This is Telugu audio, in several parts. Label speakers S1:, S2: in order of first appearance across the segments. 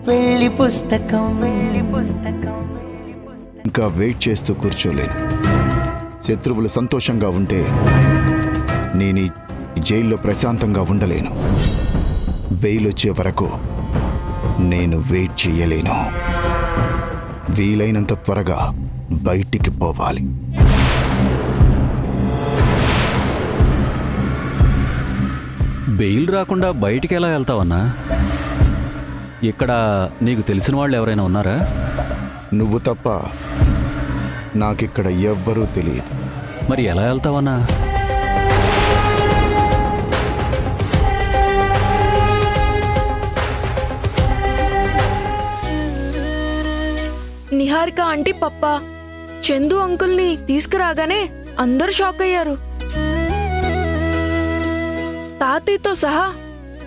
S1: పెళ్లి పుస్తకం
S2: ఇంకా వెయిట్ చేస్తూ కూర్చోలేను. శత్రువులు సంతోషంగా ఉంటే నేను ఈ జైల్లో ప్రశాంతంగా ఉండలేను. బెయిల్ వచ్చే వరకు నేను వెయిట్ చేయలేను. వీలైనంత త్వరగా బయటికి పోవాలి.
S3: బెయిల్ రాకుండా బయటికి ఎలా వెళ్తావన్నా? ఇక్కడ నీకు తెలిసిన వాళ్ళు ఎవరైనా ఉన్నారా?
S2: నువ్వు తప్ప నాకిక్కడ ఎవ్వరూ తెలియదు.
S3: మరి ఎలా వెళ్తావన్నా?
S4: నిహారిక ఆంటీ పప్ప చందు అంకుల్ని తీసుకురాగానే అందరూ షాక్ అయ్యారు. తాతయ్యతో సహా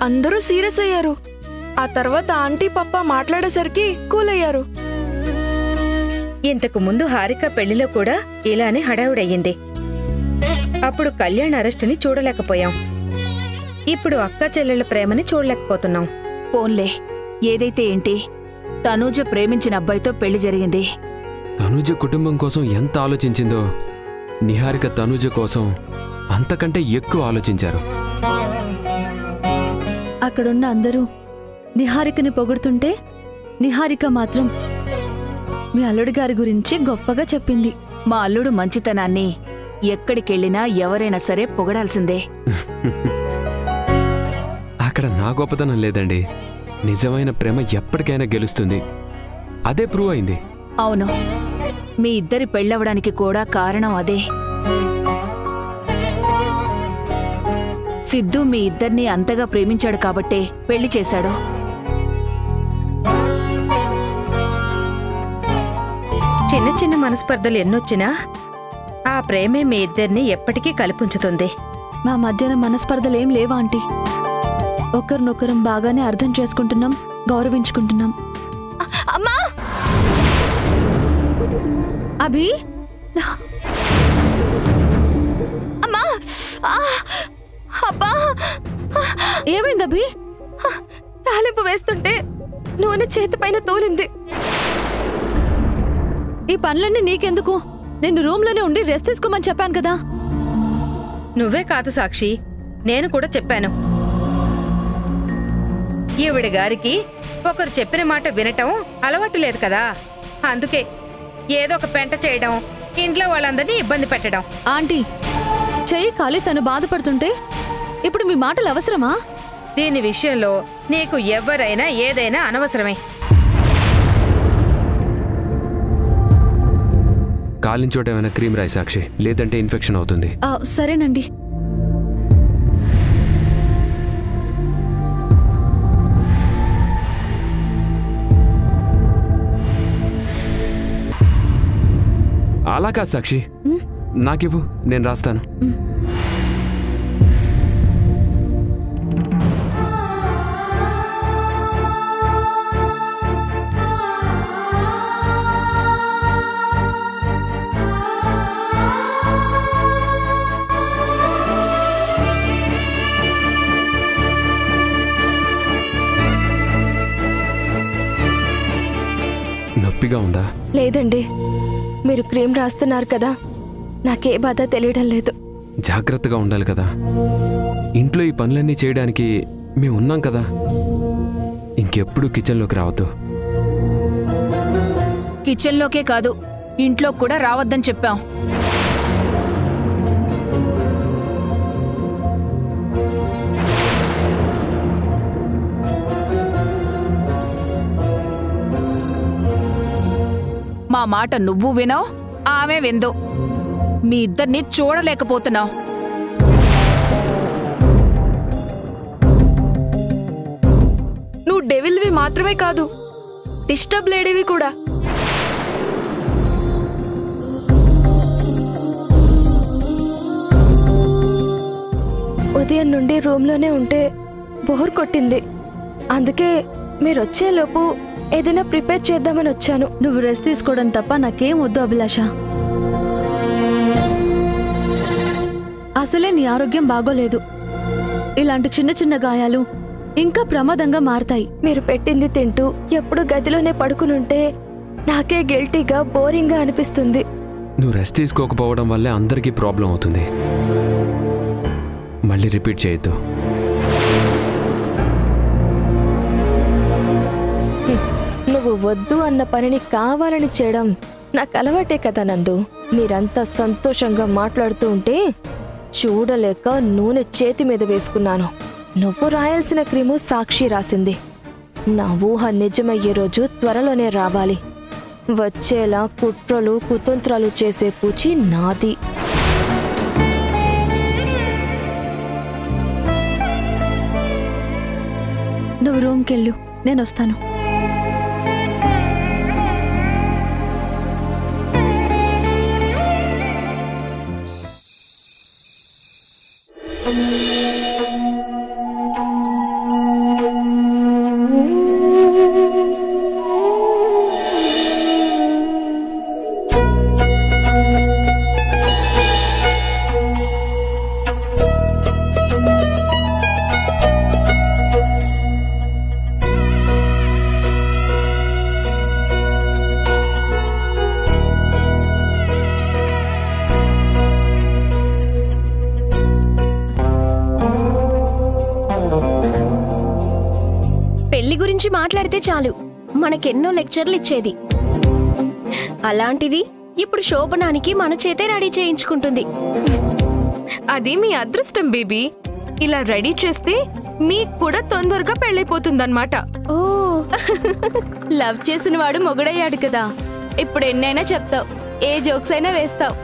S4: అందరూ సీరియస్ అయ్యారు. ఆ తర్వాత ఆంటీ పప్ప మాట్లాడేసరికి కూల్ అయ్యారు.
S5: ఇంతకు ముందు హారిక పెళ్లిలో కూడా ఇలానే హడావుడయ్యింది. అప్పుడు కళ్యాణ్ అరెస్టుని చూడలేకపోయాం. ఇప్పుడు అక్క చెల్లెళ్ల ప్రేమని చూడలేకపోతున్నాం.
S6: పోన్లే, ఏదైతే ఏంటి, తనూజ ప్రేమించిన అబ్బాయితో పెళ్లి జరిగింది.
S7: తనూజ కుటుంబం కోసం ఎంత ఆలోచించిందో నిహారిక తనూజ కోసం అంతకంటే ఎక్కువ ఆలోచించారు.
S8: అక్కడున్న అందరూ నిహారికని పొగుడుతుంటే నిహారిక మాత్రం మీ అల్లుడి గారి గురించి గొప్పగా చెప్పింది.
S6: మా అల్లుడు మంచితనాన్ని ఎక్కడికెళ్ళినా ఎవరైనా సరే పొగడాల్సిందే.
S7: అక్కడ నా గొప్పతనం లేదండి. నిజమైన ప్రేమ ఎప్పటికైనా గెలుస్తుంది. అదే ప్రూవ్ అయింది.
S6: అవును, మీ ఇద్దరి పెళ్ళవడానికి కూడా కారణం అదే. సిద్ధు మీ ఇద్దరిని అంతగా ప్రేమించాడు కాబట్టే పెళ్లి చేశాడు.
S5: చిన్న చిన్న మనస్పర్ధలు ఎన్నొచ్చినా ఆ ప్రేమే మీ ఇద్దరిని ఎప్పటికీ కలిపుంచుతుంది.
S8: మా మధ్యన మనస్పర్ధలేం లేవా ఆంటీ? ఒకరినొకరం బాగానే అర్థం చేసుకుంటున్నాం, గౌరవించుకుంటున్నాం.
S4: అమ్మా!
S8: అభి,
S4: అమ్మా! అబ్బా!
S8: ఏమైంది అభి?
S4: తాలింపు వేస్తుంటే నూనె చేతిపైన తోలింది.
S8: ఈ పనులన్నీ నీకెందుకు? నేను రూమ్లోనే ఉండి రెస్ట్ తీసుకోమని చెప్పాను కదా.
S5: నువ్వే కాదు సాక్షి, నేను కూడా చెప్పాను. ఈవిడ గారికి ఒకరు చెప్పిన మాట వినటం అలవాటు లేదు కదా. అందుకే ఏదో ఒక పెంట చేయడం, ఇంట్లో వాళ్ళందరినీ ఇబ్బంది పెట్టడం.
S8: ఆంటీ, చెయ్యి కాలి తను బాధపడుతుంటే ఇప్పుడు మీ మాటలు అవసరమా?
S5: దీని విషయంలో నీకు ఎవరైనా ఏదైనా అనవసరమే.
S7: కాలిన చోట ఏమైనా క్రీమ్ రాయి సాక్షి, లేదంటే ఇన్ఫెక్షన్ అవుతుంది.
S8: సరేనండి.
S7: అలా కాదు సాక్షి, నాకివ్వు, నేను రాస్తాను. నొప్పిగా ఉందా?
S4: లేదండి, మీరు క్రీమ్ రాస్తున్నారు కదా, నాకే బాధ తెలియడం లేదు.
S7: జాగ్రత్తగా ఉండాలి కదా. ఇంట్లో ఈ పనులన్నీ చేయడానికి మేము ఉన్నాం కదా. ఇంకెప్పుడు కిచెన్లోకి రావద్దు.
S6: కిచెన్లోకే కాదు, ఇంట్లో కూడా రావద్దని చెప్పాం. మా మాట నువ్వు వినవు, ఆమె విందు. మీ ఇద్దరిని చూడలేకపోతున్నావు.
S4: నువ్వు డెవిల్వి మాత్రమే కాదు, డిస్టర్బ్ లేడీవి కూడా. ఉదయం నుండి రూమ్లోనే ఉంటే బోర్ కొట్టింది. అందుకే మీరు వచ్చేలోపు ఏదైనా ప్రిపేర్ చేద్దామని వచ్చాను.
S8: నువ్వు రెస్ట్ తీసుకోవడం తప్ప నాకేం వద్దు అభిలాష. అసలే నీ ఆరోగ్యం బాగోలేదు. ఇలాంటి చిన్న చిన్న గాయాలు ఇంకా ప్రమాదంగా మారతాయి.
S4: మీరు పెట్టింది తింటూ ఎప్పుడు గదిలోనే పడుకునుంటే నాకే గిల్టీగా బోరింగ్గా అనిపిస్తుంది.
S7: నువ్వు రెస్ట్ తీసుకోకపోవడం వల్లే అందరికీ ప్రాబ్లం అవుతుంది. మళ్ళీ రిపీట్ చేయొద్దు.
S4: నువ్వు వద్దు అన్న పనిని కావాలని చేయడం నాకు అలవాటే కదా నందు. మీరంతా సంతోషంగా మాట్లాడుతూ ఉంటే చూడలేక నూనె చేతి మీద వేసుకున్నాను. నువ్వు రాయాల్సిన క్రీము సాక్షి రాసింది. నా ఊహ నిజమయ్యే రోజు త్వరలోనే రావాలి. వచ్చేలా కుట్రలు కుతంత్రాలు చేసే పూచి నాది.
S8: నువ్వు రూమ్కెళ్ళు, నేను వస్తాను.
S1: పెళ్లి గురించి మాట్లాడితే చాలు మనకెన్నో లెక్చర్లు ఇచ్చేది. అలాంటిది ఇప్పుడు శోభనానికి మన చేతే రెడీ చేయించుకుంటుంది.
S9: అది మీ అదృష్టం బేబీ. ఇలా రెడీ చేస్తే మీకు కూడా తొందరగా పెళ్ళైపోతుందన్నమాట.
S4: ఓ లవ్ చేసిన వాడు మొగుడయ్యాడు కదా, ఇప్పుడు ఎన్నైనా చెప్తావు, ఏ జోక్స్ అయినా వేస్తావు.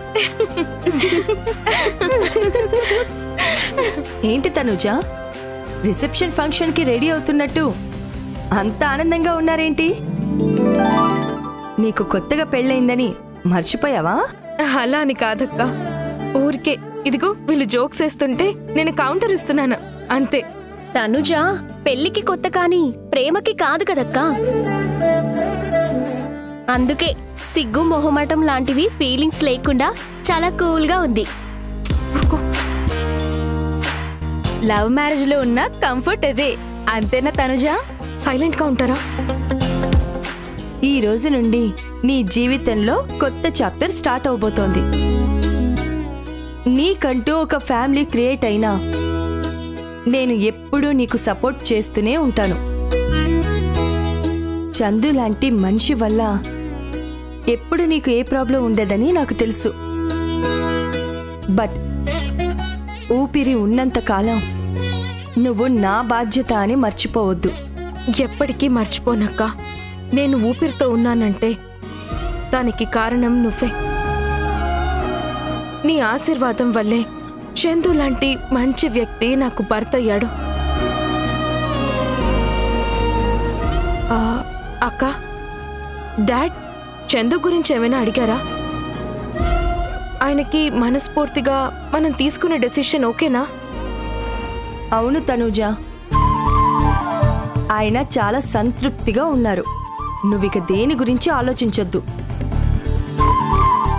S10: ఏంటి తనుజ, రిసెప్షన్ ఫంక్షన్ కి రెడీ అవుతున్నట్టు అంత ఆనందంగా ఉన్నారేంటి? నీకు కొత్తగా పెళ్ళయిందని మర్చిపోయావా?
S9: అలా అని కాదక్క, ఊరికే ఇదిగో వీళ్ళు జోక్స్ వేస్తుంటే నేను కౌంటర్ ఇస్తున్నాను అంతే.
S1: తనుజ పెళ్లికి కొత్త కానీ ప్రేమకి కాదు కదక్కా. అందుకే సిగ్గు మొహమాటం లాంటివి ఫీలింగ్స్ లేకుండా చాలా కూల్గా ఉంది.
S4: లవ్ మ్యారేజ్ లో ఉన్న కంఫర్ట్ అదే, అంతేనా తనుజ?
S9: సైలెంట్ గా ఉంటారా?
S10: ఈ రోజు నుండి నీ జీవితంలో కొత్త చాప్టర్ స్టార్ట్ అవబోతోంది. నీకంటూ ఒక ఫ్యామిలీ క్రియేట్ అయినా నేను ఎప్పుడూ నీకు సపోర్ట్ చేస్తూనే ఉంటాను. చందు లాంటి మనిషి వల్ల ఎప్పుడు నీకు ఏ ప్రాబ్లం ఉండదని నాకు తెలుసు. బట్ ఊపిరి ఉన్నంత కాలం నువ్వు నా బాధ్యత అని మర్చిపోవద్దు.
S9: ఎప్పటికీ మర్చిపోనక్క. నేను ఊపిరితో ఉన్నానంటే దానికి కారణం నువ్వే. నీ ఆశీర్వాదం వల్లే చందు లాంటి మంచి వ్యక్తి నాకు భర్త అయ్యాడు. అక్క, డాడ్ చందు గురించి ఏమైనా అడిగారా? ఆయనకి మనస్ఫూర్తిగా మనం తీసుకునే డెసిషన్ ఓకేనా?
S10: అవును తనుజ, ఆయన చాలా సంతృప్తిగా ఉన్నారు. నువ్విక దేని గురించి ఆలోచించొద్దు.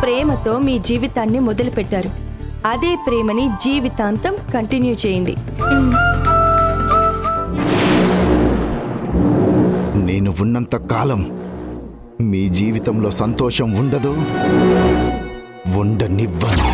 S10: ప్రేమతో మీ జీవితాన్ని మొదలుపెట్టారు. అదే ప్రేమని జీవితాంతం కంటిన్యూ చేయండి.
S2: నేను ఉన్నంత కాలం మీ జీవితంలో సంతోషం ఉండదు, ఉండనివ్వను.